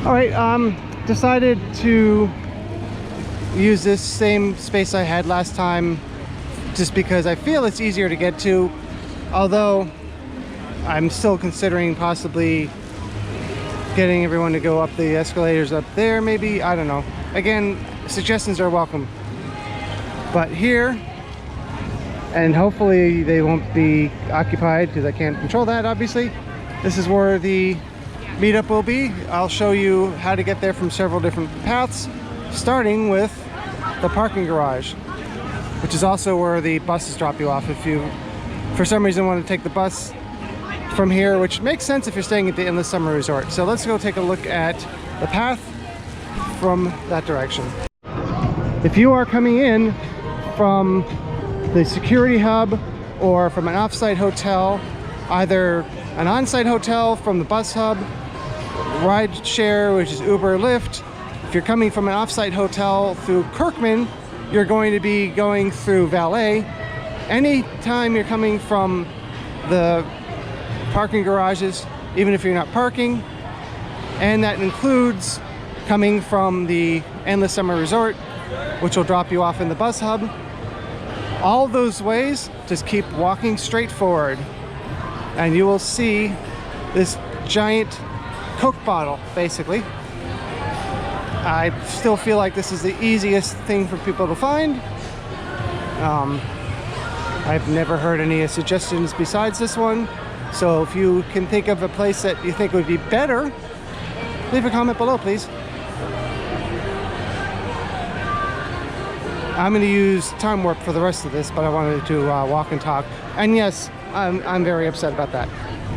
All right, decided to use this same space I had last time just because I feel it's easier to get to, although I'm still considering possibly getting everyone to go up the escalators up there, maybe. I don't know. Again, suggestions are welcome. But here, and hopefully they won't be occupied because I can't control that, obviously. This is where the meetup will be. I'll show you how to get there from several different paths, starting with the parking garage, which is also where the buses drop you off if you, for some reason, want to take the bus from here, which makes sense if you're staying at the Endless Summer Resort. So let's go take a look at the path from that direction. If you are coming in from the security hub or from an off-site hotel, either an on-site hotel from the bus hub, ride share, which is Uber or Lyft. If you're coming from an off-site hotel through Kirkman, you're going to be going through valet. Anytime you're coming from the parking garages, even if you're not parking, and that includes coming from the Endless Summer Resort, which will drop you off in the bus hub. All those ways, just keep walking straight forward and you will see this giant Coke bottle, basically. I still feel like this is the easiest thing for people to find. I've never heard any suggestions besides this one, so if you can think of a place that you think would be better, leave a comment below, please. I'm going to use Time Warp for the rest of this, but I wanted to walk and talk. And yes, I'm very upset about that.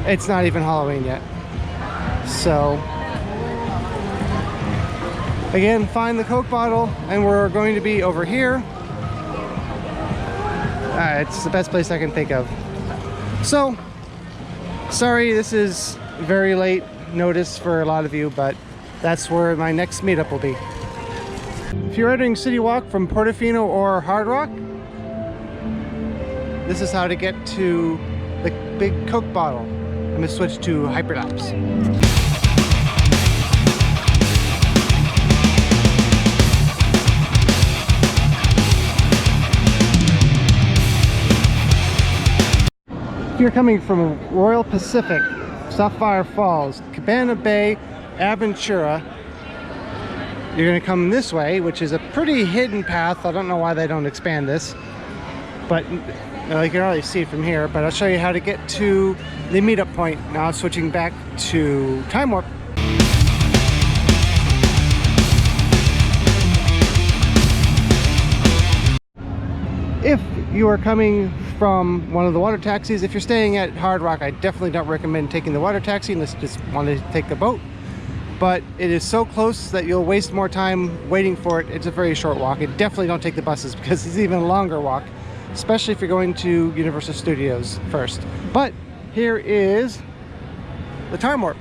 It's not even Halloween yet. So, again, find the Coke bottle, and we're going to be over here. It's the best place I can think of. So, sorry this is very late notice for a lot of you, but that's where my next meetup will be. If you're entering Citywalk from Portofino or Hard Rock, this is how to get to the big Coke bottle. I'm going to switch to Hyperlapse. If you're coming from Royal Pacific, Sapphire Falls, Cabana Bay, Aventura, you're going to come this way, which is a pretty hidden path. I don't know why they don't expand this, but you can already see it from here. But I'll show you how to get to the meetup point. Now switching back to Time Warp. If you are coming from one of the water taxis, if you're staying at Hard Rock, I definitely don't recommend taking the water taxi unless you just want to take the boat. But it is so close that you'll waste more time waiting for it. It's a very short walk. And definitely don't take the buses because it's even a longer walk, especially if you're going to Universal Studios first. But here is the Time Warp.